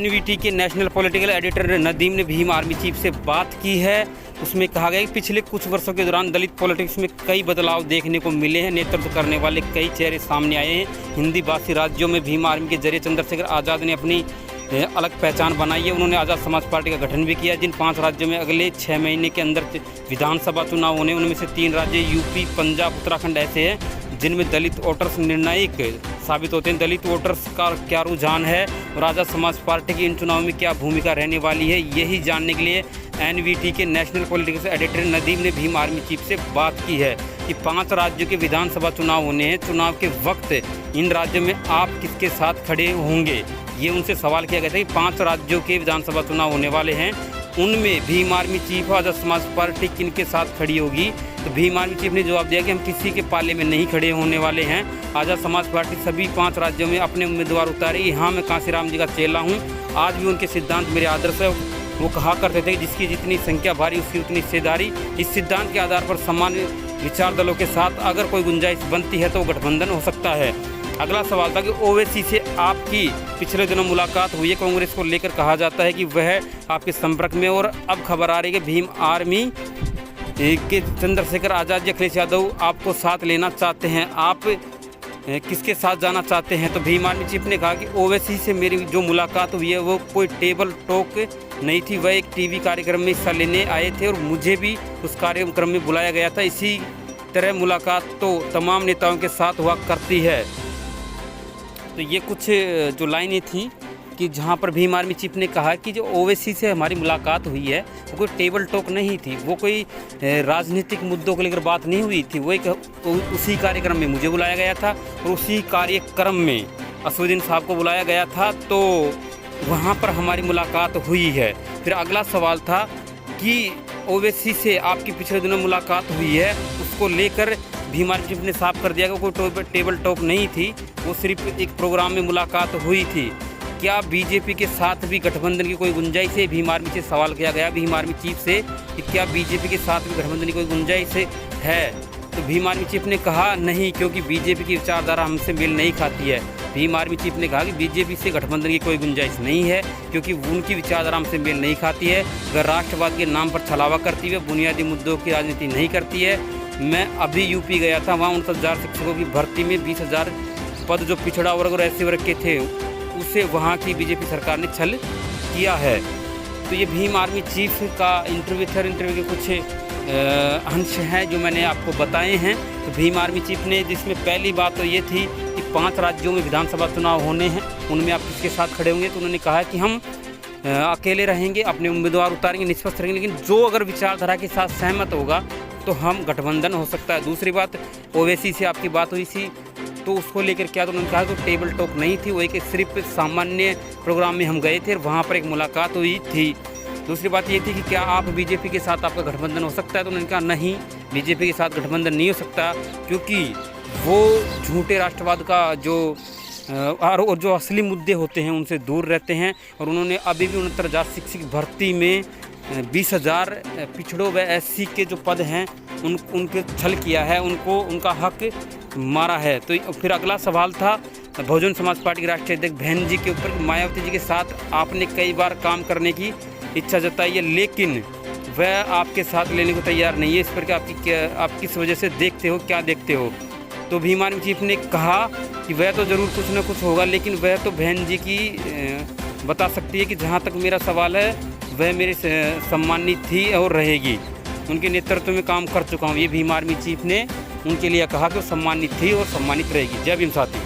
NVT के national political editor Nadeem ने Bhim army chief से बात की है। उसमें कहा गया कि पिछले कुछ वर्षों के दौरान दलित पॉलिटिक्स में कई बदलाव देखने को मिले हैं। नेतृत्व करने वाले कई चेहरे सामने आए हैं। हिंदी भाषी राज्यों में भीम आर्मी के जरिए चंद्रशेखर आज़ाद ने अपनी अलग पहचान बनाई है। उन्होंने आज़ाद समाज पार्टी का गठन भी किया। जिन 5 राज्यों में अगले 6 महीने के अंदर विधानसभा चुनाव होने, उनमें से 3 राज्य यूपी, पंजाब, उत्तराखंड ऐसे हैं जिनमें दलित वोटर्स निर्णायक साबित होते हैं। दलित वोटर्स का क्या रुझान है और आज़ाद समाज पार्टी की इन चुनाव में क्या भूमिका रहने वाली है, यही जानने के लिए एनवीटी के नेशनल पॉलिटिक्स एडिटर नदीम ने भीम आर्मी चीफ से बात की है कि 5 राज्यों के विधानसभा चुनाव होने हैं। चुनाव के वक्त इन राज्यों में आप किसके साथ खड़े होंगे, ये उनसे सवाल किया गया था कि 5 राज्यों के विधानसभा चुनाव होने वाले हैं, उनमें भीम आर्मी चीफ और आज़ाद समाज पार्टी किन के साथ खड़ी होगी। तो भीम आर्मी चीफ ने जवाब दिया कि हम किसी के पाले में नहीं खड़े होने वाले हैं। आज़ाद समाज पार्टी सभी 5 राज्यों में अपने उम्मीदवार उतारेगी। यहाँ मैं कांसीराम जी का चेला हूँ, आज भी उनके सिद्धांत मेरे आदर्श है। वो कहा करते थे कि जिसकी जितनी संख्या भारी उसकी उतनी हिस्सेदारी। इस सिद्धांत के आधार पर समान विचार दलों के साथ अगर कोई गुंजाइश बनती है तो गठबंधन हो सकता है। अगला सवाल था कि ओवैसी से आपकी पिछले दिनों मुलाकात हुई है। कांग्रेस को लेकर कहा जाता है कि वह आपके संपर्क में, और अब खबर आ रही है कि भीम आर्मी के चंद्रशेखर आज़ाद या अखिलेश यादव आपको साथ लेना चाहते हैं। आप किसके साथ जाना चाहते हैं? तो भीम आर्मी चीफ ने कहा कि ओवैसी से मेरी जो मुलाकात हुई है वो कोई टेबल टॉक नहीं थी, वह एक टीवी कार्यक्रम में हिस्सा लेने आए थे और मुझे भी उस कार्यक्रम में बुलाया गया था। इसी तरह मुलाकात तो तमाम नेताओं के साथ हुआ करती है। तो ये कुछ जो लाइनें थी कि जहाँ पर भीम आर्मी चीफ ने कहा कि जो ओवैसी से हमारी मुलाकात हुई है वो कोई टेबल टॉक नहीं थी, वो कोई राजनीतिक मुद्दों को लेकर बात नहीं हुई थी। वो एक उसी कार्यक्रम में मुझे बुलाया गया था और उसी कार्यक्रम में असदुद्दीन साहब को बुलाया गया था, तो वहाँ पर हमारी मुलाकात हुई है। फिर अगला सवाल था कि ओवैसी से आपकी पिछले दिनों मुलाकात हुई है, उसको लेकर भीम आर्मी चीफ ने साफ कर दिया कि कोई टेबल टॉक नहीं थी, वो सिर्फ एक प्रोग्राम में मुलाकात हुई थी। क्या बीजेपी के साथ भी गठबंधन की कोई गुंजाइश है? भीम आर्मी से सवाल किया गया भीम आर्मी चीफ से कि क्या बीजेपी के साथ भी गठबंधन की कोई गुंजाइश है? तो भीम आर्मी चीफ ने कहा नहीं, क्योंकि बीजेपी की विचारधारा हमसे मेल नहीं खाती है। भीम आर्मी चीफ ने कहा कि बीजेपी से गठबंधन की कोई गुंजाइश नहीं है, क्योंकि उनकी विचारधारा हमसे मेल नहीं खाती है। वह राष्ट्रवाद के नाम पर छलावा करती है, बुनियादी मुद्दों की राजनीति नहीं करती है। मैं अभी यूपी गया था, वहाँ 49,000 शिक्षकों की भर्ती में 20,000 पद जो पिछड़ा वर्ग और ऐसे वर्ग के थे उसे वहाँ की बीजेपी सरकार ने छल किया है। तो ये भीम आर्मी चीफ का इंटरव्यू के कुछ अंश हैं जो मैंने आपको बताए हैं। तो भीम आर्मी चीफ ने, जिसमें पहली बात तो ये थी कि 5 राज्यों में विधानसभा चुनाव होने हैं, उनमें आप किसके साथ खड़े होंगे। तो उन्होंने कहा कि हम अकेले रहेंगे, अपने उम्मीदवार उतारेंगे, निष्पक्ष रहेंगे, लेकिन जो अगर विचारधारा के साथ सहमत होगा तो हम गठबंधन हो सकता है। दूसरी बात, ओवैसी से आपकी बात हुई थी तो उसको लेकर क्या, तो उन्होंने कहा कि टेबल टॉक नहीं थी, वो एक सिर्फ सामान्य प्रोग्राम में हम गए थे और वहाँ पर एक मुलाकात हुई थी। दूसरी बात ये थी कि क्या आप बीजेपी के साथ आपका गठबंधन हो सकता है? तो उन्होंने कहा नहीं, बीजेपी के साथ गठबंधन नहीं हो सकता, क्योंकि वो झूठे राष्ट्रवाद का और जो असली मुद्दे होते हैं उनसे दूर रहते हैं। और उन्होंने अभी भी 69,000 शिक्षक भर्ती में 20,000 पिछड़ों व एससी के जो पद हैं उनके छल किया है, उनको उनका हक मारा है। तो फिर अगला सवाल था बहुजन समाज पार्टी के राष्ट्रीय अध्यक्ष बहन जी के ऊपर। मायावती जी के साथ आपने कई बार काम करने की इच्छा जताई है, लेकिन वह आपके साथ लेने को तैयार नहीं है। इस पर आप किस वजह से देखते हो, क्या देखते हो? तो भीम आर्मी चीफ ने कहा कि वह तो ज़रूर कुछ ना कुछ होगा, लेकिन वह तो बहन जी की बता सकती है कि जहाँ तक मेरा सवाल है वह मेरे सम्मानित थी और रहेगी। उनके नेतृत्व में काम कर चुका हूँ, ये भीम आर्मी चीफ ने उनके लिए कहा कि वो सम्मानित थी और सम्मानित रहेगी। जय भीम साथी।